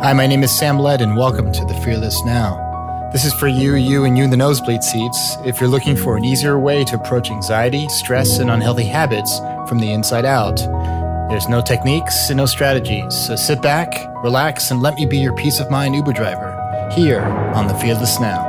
Hi, my name is Sam Led, and welcome to The Fearless Now. This is for you, and you in the nosebleed seats. If you're looking for an easier way to approach anxiety, stress, and unhealthy habits from the inside out, there's no techniques and no strategies. So sit back, relax, and let me be your peace of mind Uber driver here on The Fearless Now.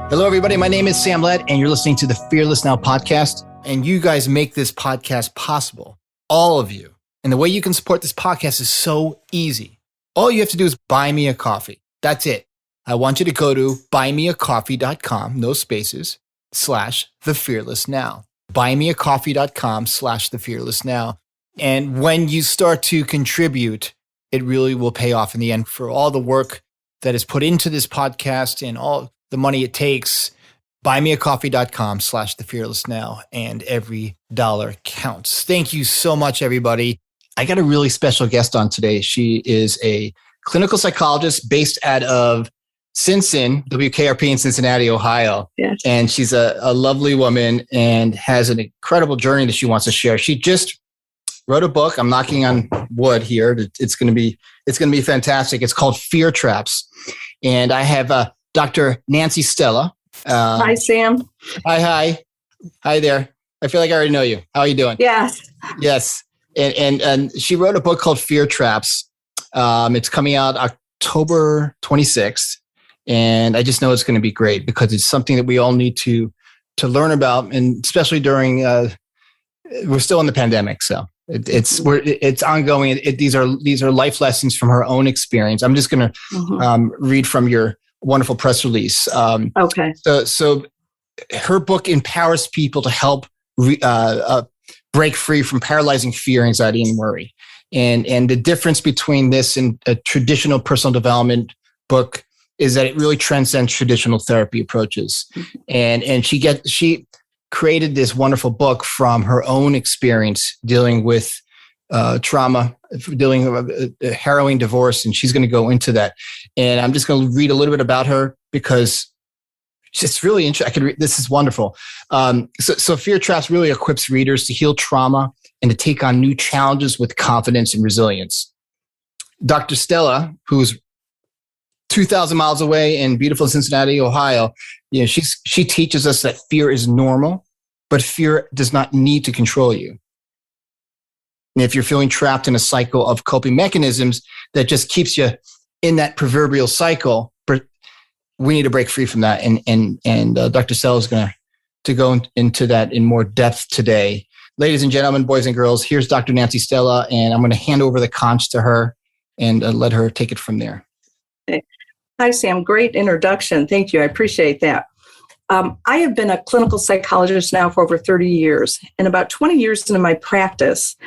Hello, everybody. My name is Sam Led, and you're listening to the Fearless Now podcast. And you guys make this podcast possible, all of you. And the way you can support this podcast is so easy. All you have to do is buy me a coffee. That's it. I want you to go to buymeacoffee.com, no spaces, /thefearlessnow. Buymeacoffee.com /thefearlessnow. And when you start to contribute, it really will pay off in the end for all the work that is put into this podcast and all the money it takes. Buymeacoffee.com /thefearlessnow, and every dollar counts. Thank you so much, everybody. I got a really special guest on today. She is a clinical psychologist based out of WKRP in Cincinnati, Ohio. Yes. And she's a lovely woman and has an incredible journey that she wants to share. She just wrote a book. I'm knocking on wood here. It's going to be fantastic. It's called Fear Traps. And I have Dr. Nancy Stella. Hi, Sam. Hi there. I feel like I already know you. How are you doing? Yes. And she wrote a book called Fear Traps. It's coming out October 26th. And I just know it's going to be great because it's something that we all need to learn about. And especially during, we're still in the pandemic. So it's ongoing. These are life lessons from her own experience. I'm just going to read from your wonderful press release. Okay. So her book empowers people to help break free from paralyzing fear, anxiety, and worry. And the difference between this and a traditional personal development book is that it really transcends traditional therapy approaches. And she created this wonderful book from her own experience dealing with trauma, dealing with a harrowing divorce, and she's going to go into that. And I'm just going to read a little bit about her because it's really interesting. This is wonderful. So Fear Traps really equips readers to heal trauma and to take on new challenges with confidence and resilience. Dr. Stella, who's 2,000 miles away in beautiful Cincinnati, Ohio, she teaches us that fear is normal, but fear does not need to control you. And if you're feeling trapped in a cycle of coping mechanisms that just keeps you in that proverbial cycle, we need to break free from that. And Dr. Stella is going to go into that in more depth today. Ladies and gentlemen, boys and girls, here's Dr. Nancy Stella, and I'm going to hand over the conch to her and let her take it from there. Okay. Hi, Sam. Great introduction. Thank you. I appreciate that. I have been a clinical psychologist now for over 30 years. And about 20 years into my practice,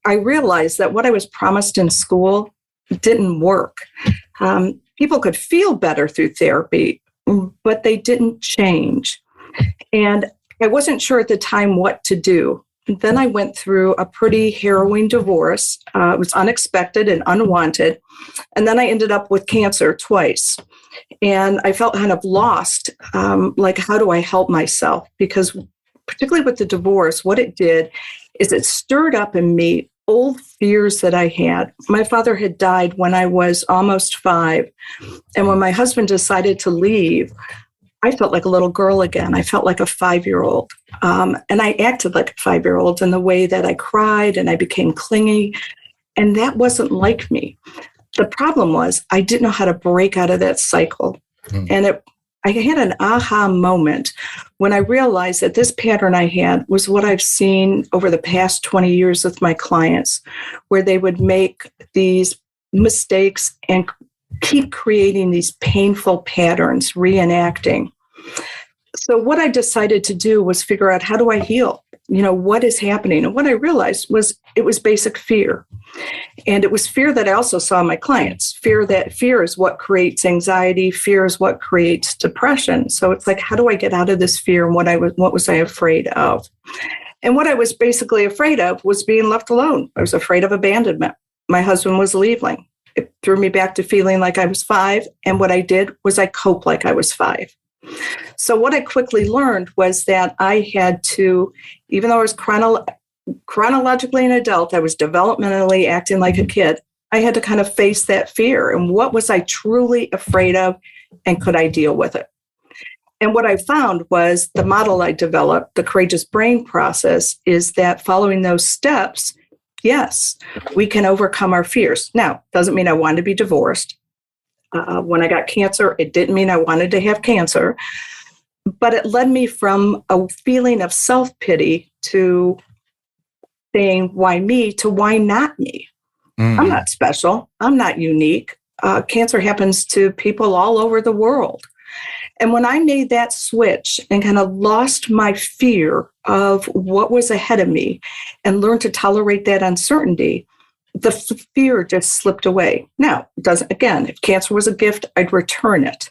I realized that what I was promised in school didn't work. People could feel better through therapy, but they didn't change. And I wasn't sure at the time what to do. Then I went through a pretty harrowing divorce. It was unexpected and unwanted. And then I ended up with cancer twice. And I felt kind of lost, like, how do I help myself? Because particularly with the divorce, what it did is it stirred up in me old fears that I had. My father had died when I was almost 5. And when my husband decided to leave, I felt like a little girl again. I felt like a 5-year-old. And I acted like a 5-year-old in the way that I cried and I became clingy. And that wasn't like me. The problem was I didn't know how to break out of that cycle. And I had an aha moment when I realized that this pattern I had was what I've seen over the past 20 years with my clients, where they would make these mistakes and keep creating these painful patterns, reenacting. So what I decided to do was figure out, how do I heal? What is happening? And what I realized was it was basic fear. And it was fear that I also saw in my clients. Fear is what creates anxiety. Fear is what creates depression. So it's like, how do I get out of this fear? And what was I afraid of? And what I was basically afraid of was being left alone. I was afraid of abandonment. My husband was leaving. It threw me back to feeling like I was 5. And what I did was I coped like I was 5. So what I quickly learned was that I had to, even though I was chronologically an adult, I was developmentally acting like a kid. I had to kind of face that fear. And what was I truly afraid of? And could I deal with it? And what I found was the model I developed, the courageous brain process, is that following those steps, yes, we can overcome our fears. Now, doesn't mean I wanted to be divorced. When I got cancer, it didn't mean I wanted to have cancer, but it led me from a feeling of self-pity to saying, why me, to why not me? I'm not special. I'm not unique. Cancer happens to people all over the world. And when I made that switch and kind of lost my fear of what was ahead of me and learned to tolerate that uncertainty, the fear just slipped away. Now, it doesn't, again, if cancer was a gift, I'd return it.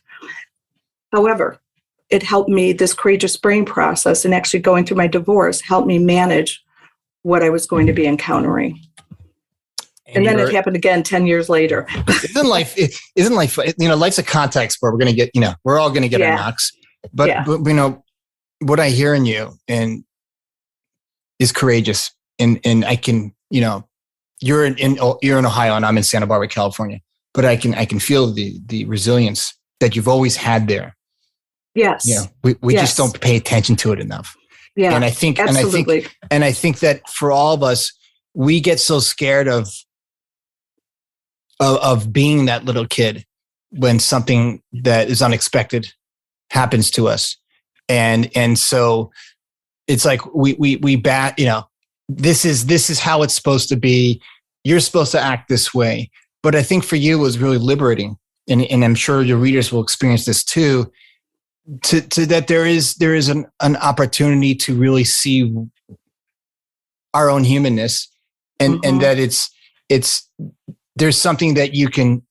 However, it helped me, this courageous brain process and actually going through my divorce helped me manage what I was going to be encountering. And then it happened again 10 years later. Isn't life, life's a context where we're going to get, we're all going to get our knocks. But, what I hear in you is courageous. And I can, you're in Ohio and I'm in Santa Barbara, California, but I can feel the resilience that you've always had there. Yes. We just don't pay attention to it enough. Yeah. And I think, absolutely. and I think that for all of us, we get so scared of being that little kid when something that is unexpected happens to us. And so it's like we bat, this is how it's supposed to be. You're supposed to act this way. But I think for you it was really liberating. And I'm sure your readers will experience this too, to that there is an opportunity to really see our own humanness and that it's there's something that you can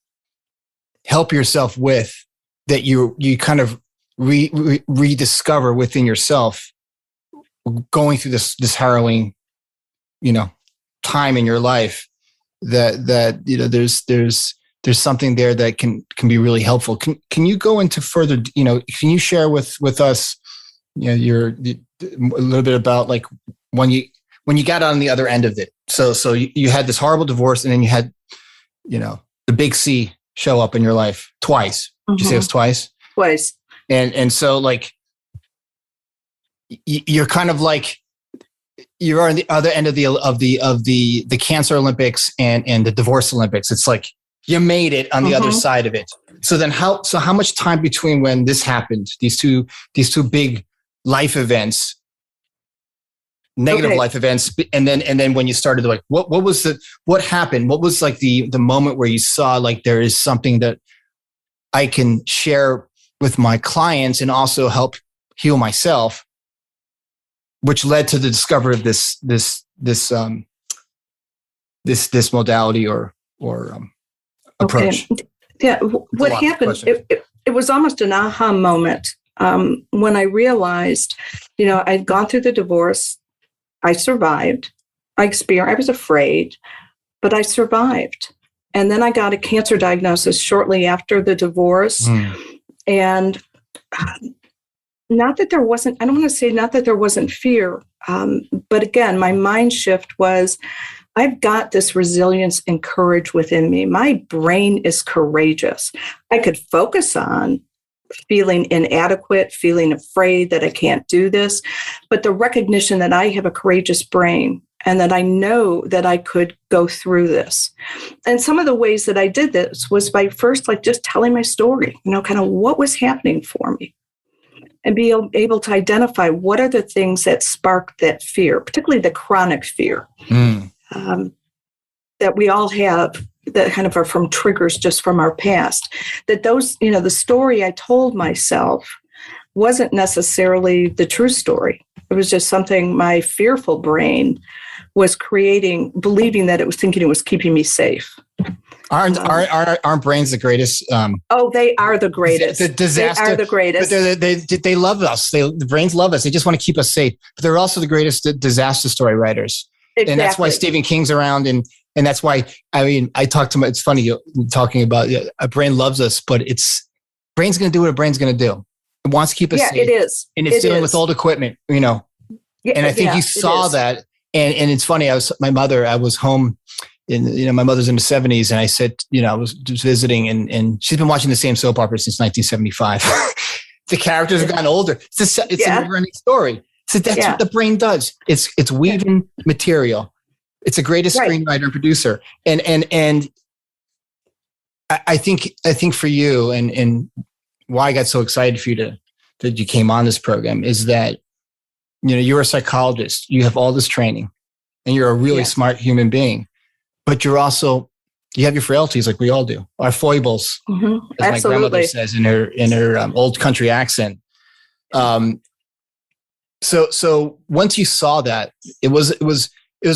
help yourself with, that you kind of rediscover within yourself, going through this harrowing, time in your life. That there's something there that can be really helpful. Can you go into further? Can you share with us, a little bit about like when you got on the other end of it? So you had this horrible divorce, and then you had the big C show up in your life twice. Did you say it was twice? Twice. And so like, you're kind of like, you're on the other end of the Cancer Olympics and the Divorce Olympics. It's like, you made it on the other side of it. So then how much time between when this happened, these two big life events, negative life events, and then when you started, like, what happened? What was like the moment where you saw like there is something that I can share with my clients and also help heal myself, which led to the discovery of this modality or approach. Okay. Yeah. What happened? It was almost an aha moment when I realized, I'd gone through the divorce. I survived. I was afraid, but I survived. And then I got a cancer diagnosis shortly after the divorce. And not that there wasn't fear. But again, my mind shift was, I've got this resilience and courage within me. My brain is courageous. I could focus on feeling inadequate, feeling afraid that I can't do this, but the recognition that I have a courageous brain and that I know that I could go through this. And some of the ways that I did this was by first, like, just telling my story, kind of what was happening for me, and be able to identify what are the things that spark that fear, particularly the chronic fear that we all have, that kind of are from triggers just from our past. That those, the story I told myself wasn't necessarily the true story. It was just something my fearful brain was creating, believing that it was thinking it was keeping me safe. Aren't brains the greatest? They are the greatest. The disaster. They are the greatest. But they love us. The brains love us. They just want to keep us safe. But they're also the greatest disaster story writers. Exactly. And that's why Stephen King's around. And that's why, I talk to him. It's funny you're talking about a brain loves us, but brain's going to do what a brain's going to do. It wants to keep us safe. Yeah, it is. And it's dealing with old equipment, Yeah, and I think you saw that. And it's funny. I was home my mother's in the 70s, and I said, I was just visiting, and she's been watching the same soap opera since 1975. The characters have gotten older. It's a never-ending story. So that's what the brain does. It's weaving material. It's the greatest screenwriter and producer. And I think for you, and why I got so excited for you that you came on this program is that, you're a psychologist, you have all this training, and you're a really smart human being, but you have your frailties like we all do, our foibles, as my grandmother says in her old country accent. So once you saw that, it was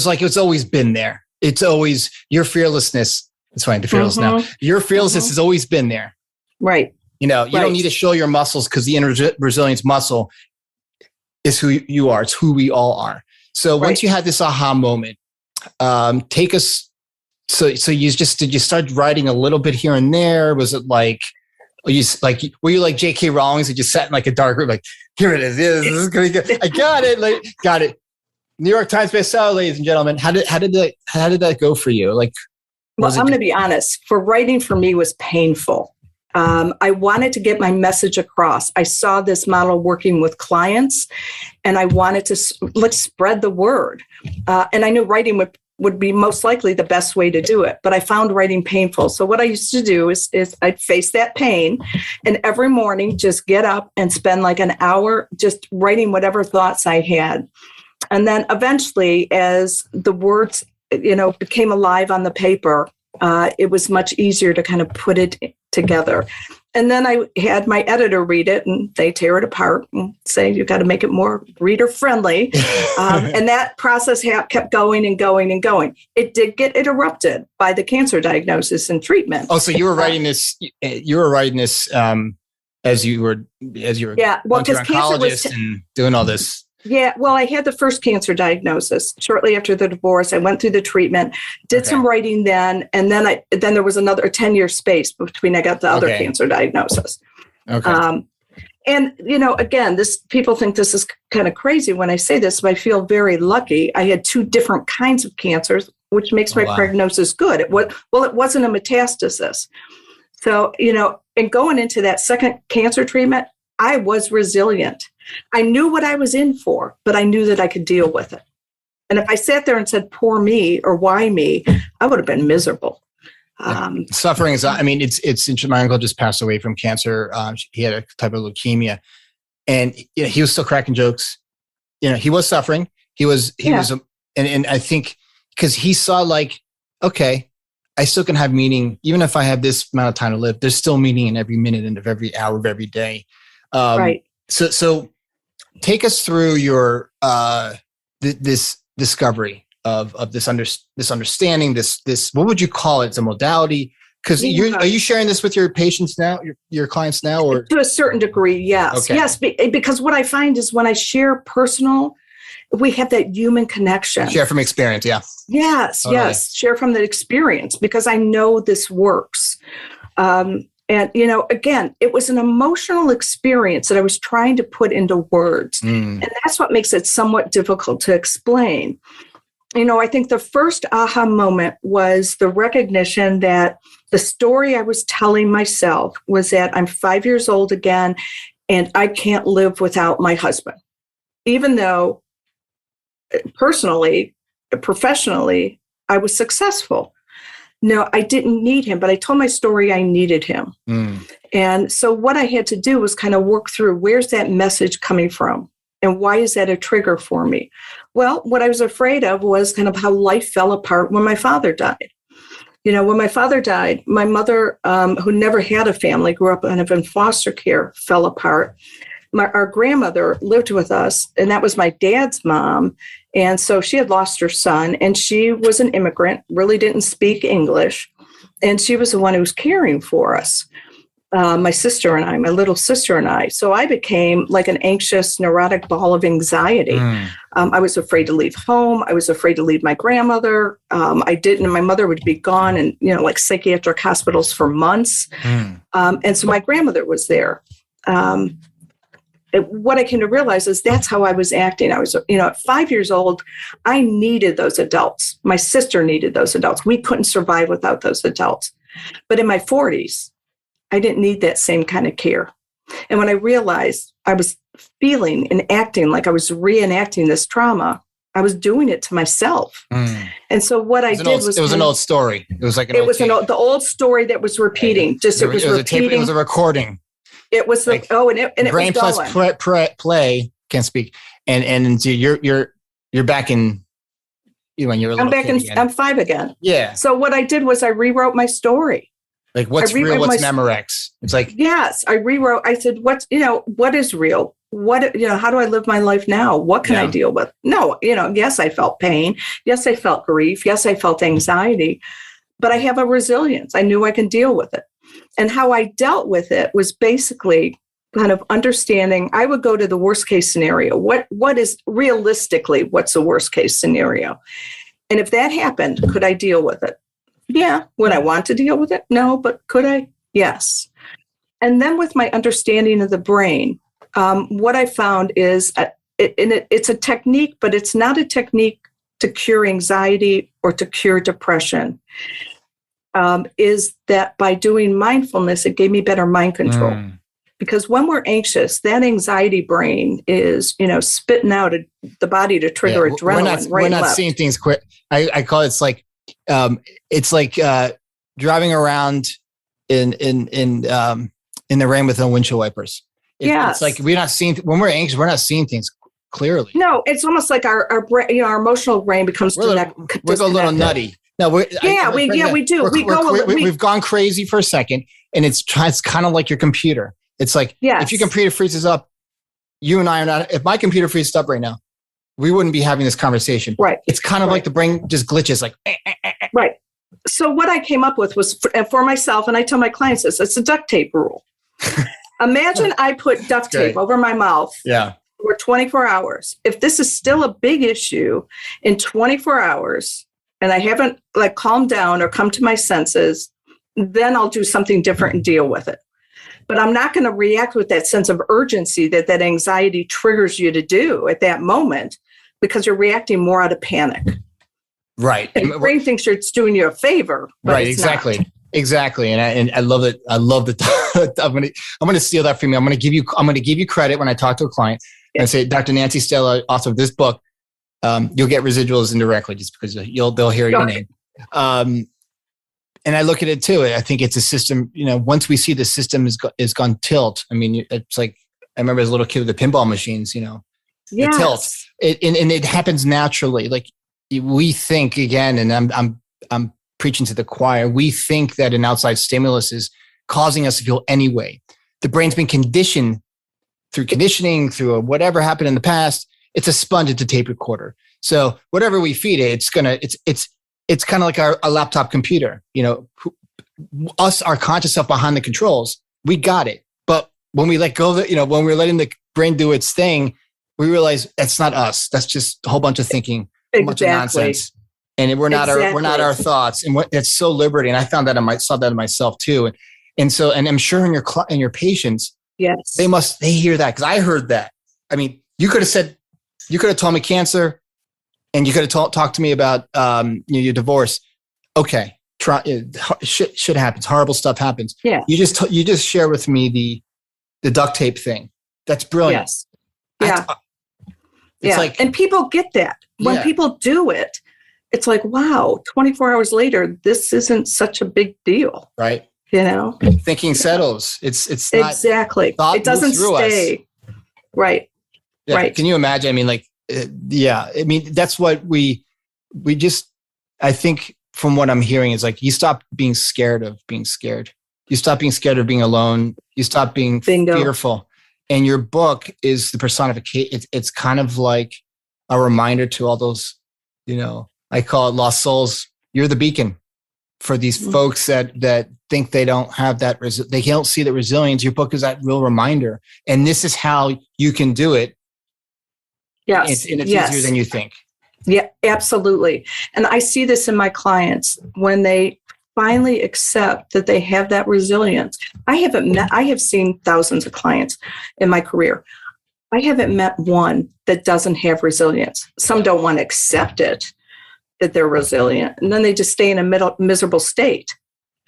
like it's always been there. It's always your fearlessness. It's fine. The fearless now. Your fearlessness has always been there. Right. You don't need to show your muscles, because the inner resilience muscle is who you are. It's who we all are. So once you had this aha moment, take us. So did you start writing a little bit here and there? Was it were you like J.K. Rowling? You just sat in like a dark room, like, here it is. This is gonna get, I got it. Got it. New York Times bestseller, ladies and gentlemen. How did that go for you? Well, I'm going to be honest. For writing, for me, was painful. I wanted to get my message across. I saw this model working with clients, and I wanted to spread the word. And I knew writing would be most likely the best way to do it, but I found writing painful. So what I used to do is I'd face that pain, and every morning just get up and spend like an hour just writing whatever thoughts I had. And then eventually, as the words, became alive on the paper, it was much easier to kind of put it together. And then I had my editor read it, and they tear it apart and say, you got to make it more reader friendly. And that process kept going and going and going. It did get interrupted by the cancer diagnosis and treatment. Oh, so you were writing this, as you were going to your oncologist and doing all this. Yeah, well, I had the first cancer diagnosis shortly after the divorce. I went through the treatment, did some writing then, and then there was another 10-year space between I got the other cancer diagnosis. Okay. And again, people think this is kind of crazy when I say this, but I feel very lucky. I had 2 different kinds of cancers, which makes my prognosis good. It wasn't a metastasis. So, and going into that second cancer treatment, I was resilient. I knew what I was in for, but I knew that I could deal with it. And if I sat there and said, poor me, or why me, I would have been miserable. Suffering is, it's my uncle just passed away from cancer. He had a type of leukemia, and he was still cracking jokes. He was suffering. He was, and I think because he saw okay, I still can have meaning. Even if I have this amount of time to live, there's still meaning in every minute and of every hour of every day. Right. So take us through your this discovery of this understanding. This what would you call it? It's a modality. Because are you sharing this with your patients now, your clients now, or to a certain degree? Yes, yes. Because what I find is when I share personal, we have that human connection. Share from experience, yeah. Yes, totally. Yes. Share from the experience because I know this works. And, again, it was an emotional experience that I was trying to put into words. And that's what makes it somewhat difficult to explain. I think the first aha moment was the recognition that the story I was telling myself was that I'm 5 years old again, and I can't live without my husband. Even though personally, professionally, I was successful. No, I didn't need him, but I told my story I needed him. And so what I had to do was kind of work through, where's that message coming from? And why is that a trigger for me? Well, what I was afraid of was kind of how life fell apart when my father died. When my father died, my mother, who never had a family, grew up kind of in foster care, fell apart. Our grandmother lived with us, and that was my dad's mom. And so she had lost her son, and she was an immigrant, really didn't speak English. And she was the one who was caring for us, my sister and I, my little sister and I. So I became like an anxious, neurotic ball of anxiety. I was afraid to leave home. I was afraid to leave my grandmother. I didn't, and my mother would be gone in, like psychiatric hospitals for months. And so my grandmother was there. what I came to realize is that's how I was acting. I was, at 5 years old, I needed those adults. My sister needed those adults. We couldn't survive without those adults. But in my 40s, I didn't need that same kind of care. And when I realized I was feeling and acting like I was reenacting this trauma, I was doing it to myself. And so what I did was... It was an old story. It was like the old story that was repeating. It was a recording. It was like, and brain it was plus play, can't speak. And so you're back in, when you're a little kid again. I'm 5 again. Yeah. So what I did was I rewrote my story. Like what's real, what's Memorex? It's like, yes, I rewrote. I said, what is real? How do I live my life now? What can I deal with? No, yes, I felt pain. Yes, I felt grief. Yes, I felt anxiety, but I have a resilience. I knew I can deal with it. And how I dealt with it was basically kind of understanding. I would go to the worst case scenario. What is realistically, what's the worst case scenario? And if that happened, could I deal with it? Yeah. Would I want to deal with it? No, but could I? Yes. And then with my understanding of the brain, what I found is it's a technique, but it's not a technique to cure anxiety or to cure depression. Is that by doing mindfulness, it gave me better mind control. Because when we're anxious, that anxiety brain is, spitting out the body to trigger adrenaline. We're not seeing things quick. I call it, it's like driving around in the rain with no windshield wipers. It's like we're not seeing, when we're anxious, we're not seeing things clearly. No, it's almost like our brain, our emotional brain becomes we're a little nutty. No, we do. We've gone crazy for a second, and it's kind of like your computer. It's like, if your computer freezes up, you and I are not, if my computer freezes up right now, we wouldn't be having this conversation. Right. It's kind of like the brain just glitches like. Right. So what I came up with was for myself, and I tell my clients this, it's a duct tape rule. Imagine I put duct tape over my mouth for 24 hours. If this is still a big issue in 24 hours, and I haven't calmed down or come to my senses, then I'll do something different and deal with it. But I'm not going to react with that sense of urgency that anxiety triggers you to do at that moment, because you're reacting more out of panic. Right. And the brain thinks it's doing you a favor. But right. Exactly. Not. Exactly. And I love it. I love the, I'm going to steal that from you. I'm going to give you credit when I talk to a client and say, Dr. Nancy Stella, author of this book, you'll get residuals indirectly just because they'll hear your name. And I look at it too. I think it's a system, once we see the system is gone tilt. I mean, it's like, I remember as a little kid with the pinball machines, the tilt. And it happens naturally. Like we think again, and I'm preaching to the choir. We think that an outside stimulus is causing us to feel any way. The brain's been conditioned through conditioning, through whatever happened in the past. It's a sponge, it's a tape recorder. So whatever we feed it, it's kind of like our laptop computer. Our conscious self behind the controls, we got it. But when we let go of it, when we're letting the brain do its thing, we realize that's not us. That's just a whole bunch of thinking, a bunch of nonsense. And we're not our thoughts. And it's so liberating. I found that saw that in myself too. And I'm sure in your patients, yes, they hear that, because I heard that. I mean, you could have told me cancer, and you could have talked to me about your divorce. Okay, shit happens. Horrible stuff happens. Yeah. You just share with me the duct tape thing. That's brilliant. Yes. Yeah. It's like, and people get that when people do it. It's like, wow, 24 hours later, this isn't such a big deal. Right. Thinking settles. It's not exactly. It doesn't stay. Right. Yeah. Right. Can you imagine? I mean, I mean, that's what we just, I think from what I'm hearing is you stop being scared of being scared. You stop being scared of being alone. You stop being fearful. And your book is the personification. It's kind of like a reminder to all those, I call it lost souls. You're the beacon for these folks that think they don't have that. They don't see the resilience. Your book is that real reminder. And this is how you can do it. Yes. And it's easier than you think. Yeah, absolutely. And I see this in my clients when they finally accept that they have that resilience. I have seen thousands of clients in my career. I haven't met one that doesn't have resilience. Some don't want to accept it, that they're resilient. And then they just stay in a miserable state,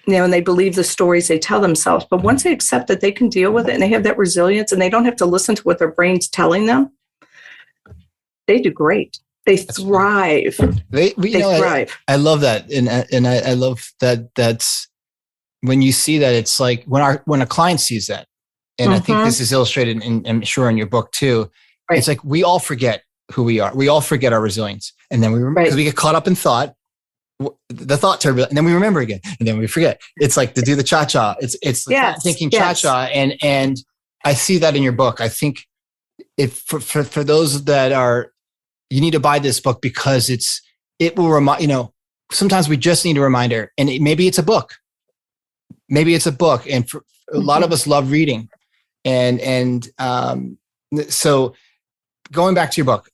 and they believe the stories they tell themselves. But once they accept that they can deal with it and they have that resilience and they don't have to listen to what their brain's telling them, they do great. They thrive. They thrive. I love that. And I love that. That's when you see that, it's like when a client sees that, and I think this is illustrated I'm sure in your book too. Right. It's like, we all forget who we are. We all forget our resilience. And then we remember, because we get caught up in thought, the thought turbulence, and then we remember again, and then we forget. It's like to do the cha-cha. It's the thinking cha-cha. And I see that in your book. I think if for those that are, you need to buy this book because it will remind, sometimes we just need a reminder, and maybe it's a book. And for a lot of us love reading. And so going back to your book,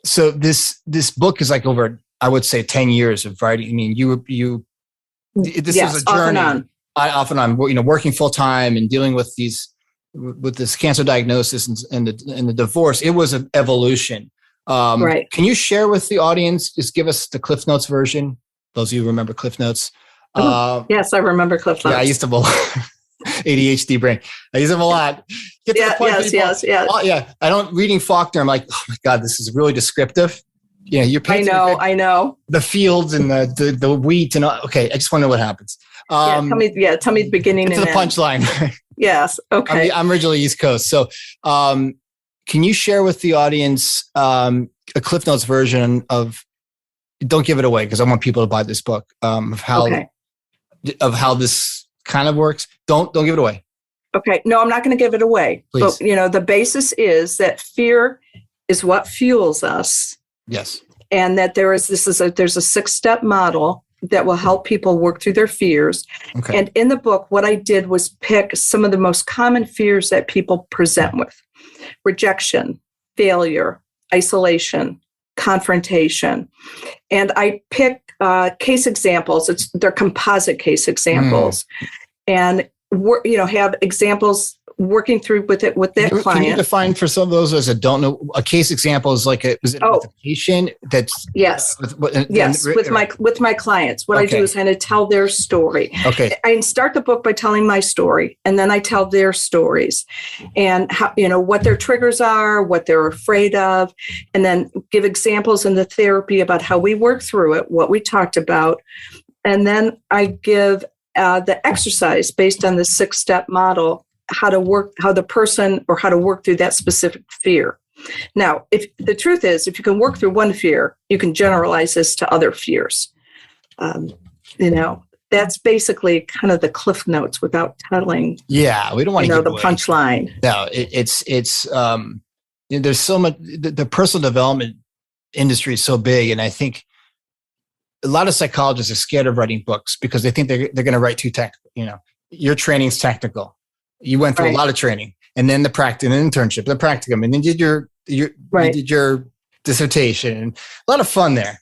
so this book is like over, I would say, 10 years of writing. I mean, this was a journey. Off and on, working full time and dealing with this cancer diagnosis and the divorce. It was an evolution. Right. Can you share with the audience, just give us the Cliff Notes version? Those of you who remember Cliff Notes. Yes, I remember Cliff Notes. Yeah, I used to ADHD brain. I use them a lot. Yes. Yeah. Reading Faulkner, I'm like, oh my God, this is really descriptive. Yeah, you're painting. I know. The fields and the wheat and all. Okay, I just want to know what happens. Tell me the beginning and the punchline. Yes. Okay. I'm originally East Coast, so can you share with the audience a Cliff Notes version of? Don't give it away, because I want people to buy this book. Of how this kind of works. Don't give it away. Okay. No, I'm not going to give it away. Please. But the basis is that fear is what fuels us. Yes. And that there's a 6-step model that will help people work through their fears. Okay. And in the book, what I did was pick some of the most common fears that people present with: rejection, failure, isolation, confrontation. And I pick case examples. They're composite case examples, and have examples working through with that client. Can you define for some of those as I don't know? A case example is like with a patient that's with my clients. What I do is kind of tell their story. Okay, I start the book by telling my story, and then I tell their stories, and how, what their triggers are, what they're afraid of, and then give examples in the therapy about how we work through it, what we talked about, and then I give the exercise based on the 6-step model, how to work through that specific fear. Now, if the truth is, if you can work through one fear, you can generalize this to other fears. That's basically kind of the Cliff Notes without telling. Yeah, we don't want to give the punchline. No, it's there's so much. The personal development industry is so big, and I think a lot of psychologists are scared of writing books because they think they're going to write too technical. Your training's technical. You went through a lot of training, and then the practice, and internship, the practicum, and then did you did your dissertation. A lot of fun there.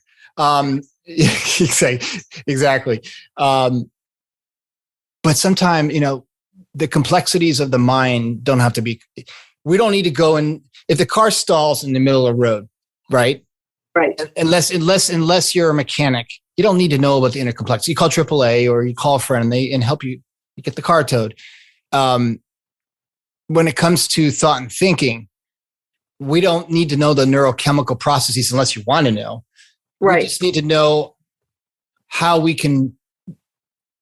Exactly. But sometimes, the complexities of the mind don't have to be. We don't need to go and if the car stalls in the middle of the road, right? Right. Unless you're a mechanic, you don't need to know about the inner complexity. You call AAA or you call a friend and help you get the car towed. When it comes to thought and thinking, we don't need to know the neurochemical processes unless you want to know. Right. We just need to know how we can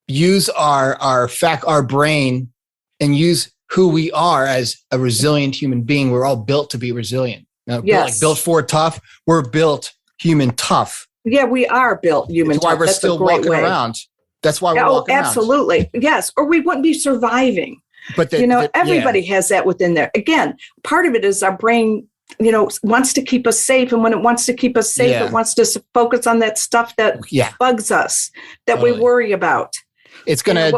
use our brain and use who we are as a resilient human being. We're all built to be resilient. Yes. Built for tough. We're built human tough. Yeah, we are built human tough. That's why we're still walking around. That's why we're walking around. Absolutely. Yes. Or we wouldn't be surviving. But everybody has that within there. Again, part of it is our brain, wants to keep us safe. And when it wants to keep us safe, it wants to focus on that stuff that bugs us, that we worry about. It's gonna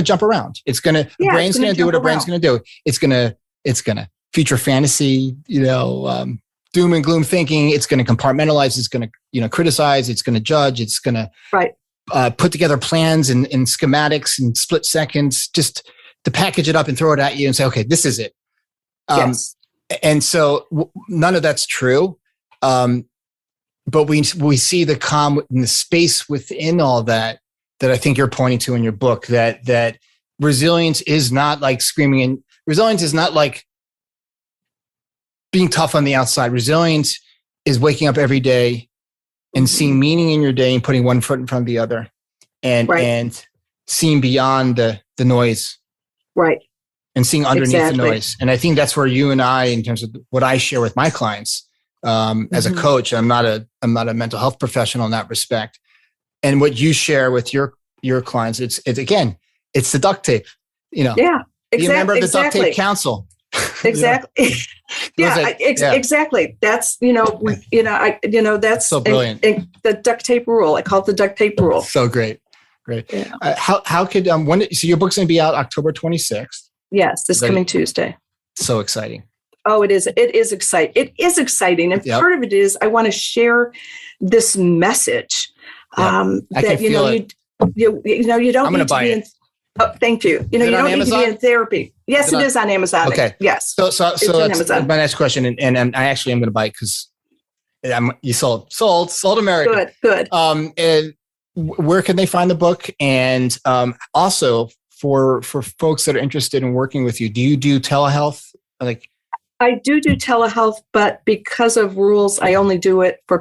jump around. It's gonna the brain's gonna do what a brain's gonna do. It's gonna feature fantasy, doom and gloom thinking. It's gonna compartmentalize. It's gonna criticize. It's gonna judge. It's gonna put together plans and schematics in split seconds, just to package it up and throw it at you and say, okay, this is it. Yes. And so none of that's true. But we see the calm and the space within all that I think you're pointing to in your book, that resilience is not like screaming, and resilience is not like being tough on the outside. Resilience is waking up every day and seeing meaning in your day and putting one foot in front of the other, and seeing beyond the noise. Right. And seeing underneath the noise. And I think that's where you and I, in terms of what I share with my clients, as a coach, I'm not a mental health professional in that respect. And what you share with your clients, it's again, it's the duct tape, Yeah. Be a member of the Duct Tape Council. Exactly. Exactly. That's, that's so brilliant. The duct tape rule. I call it the duct tape rule. So great. Yeah. How could, so your book's going to be out October 26th. Yes. This coming Tuesday. So exciting. Oh, it is. It is exciting. It is exciting. And part of it is I want to share this message that, you don't need to be in. Oh, thank you. You don't need to be in therapy. Yes, it is on Amazon. Okay. Yes. So that's my next question. And I actually am going to buy it because you sold America. Good. And where can they find the book? And also for folks that are interested in working with you, do you do telehealth? I do telehealth, but because of rules, I only do it for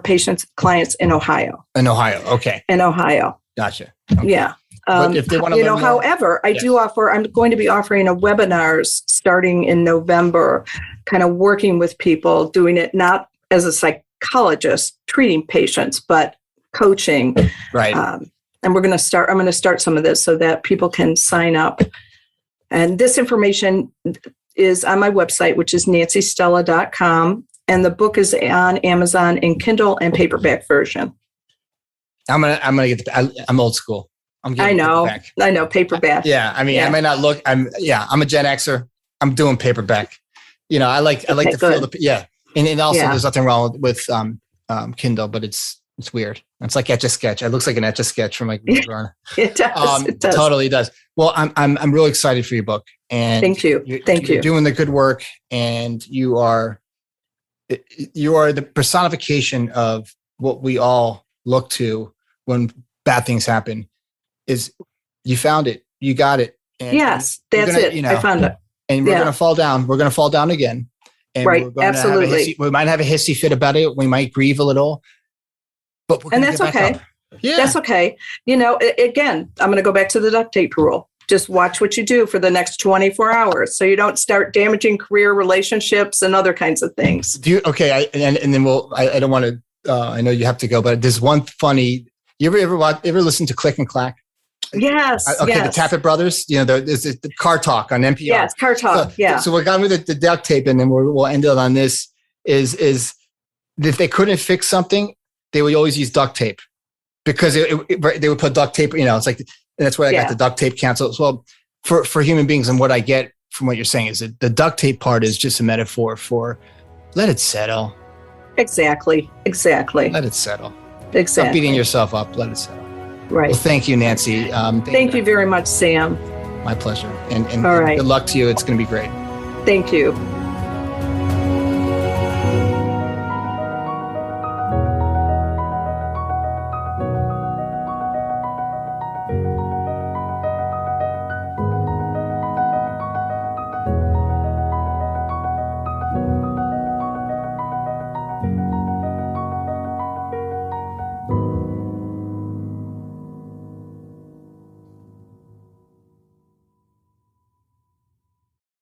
clients in Ohio. Okay. In Ohio. Gotcha. Okay. Yeah. But if they want to learn more, however, I'm going to be offering a webinars starting in November, kind of working with people, doing it not as a psychologist treating patients, but coaching. Right. And I'm going to start some of this so that people can sign up. And this information is on my website, which is nancystella.com. And the book is on Amazon in Kindle and paperback version. I'm I'm old school. I know paperback. Yeah. I mean, I may not look, I'm a Gen Xer. I'm doing paperback. I like to feel And also there's nothing wrong with Kindle, but it's weird. It's like Etch-a-Sketch. It looks like an Etch-a-Sketch from like it does. It does. Totally does. Well, I'm really excited for your book. And thank you. You're doing the good work, and you are the personification of what we all look to when bad things happen. Is you found it, you got it. And yes, that's it. I found it. And we're going to fall down. We're going to fall down again. And absolutely. We might have a hissy fit about it. We might grieve a little, but we're that's okay. Yeah, that's okay. Again, I'm going to go back to the duct tape rule. Just watch what you do for the next 24 hours, so you don't start damaging career, relationships, and other kinds of things. Then I don't want to. I know you have to go, but there's one funny. You ever listen to Click and Clack? Yes. Okay. Yes. The Tappet Brothers. There's the Car Talk on NPR. Yes, Car Talk. So we're going with the duct tape, and then we'll end it on this. Is if they couldn't fix something, they would always use duct tape, because they would put duct tape. It's like, and that's where I got the duct tape council as well for human beings. And what I get from what you're saying is that the duct tape part is just a metaphor for let it settle. Exactly. Let it settle. Exactly. Stop beating yourself up. Let it settle. Right. Well, thank you, Nancy. Thank you very much, Sam. My pleasure. And all right. Good luck to you. It's going to be great. Thank you.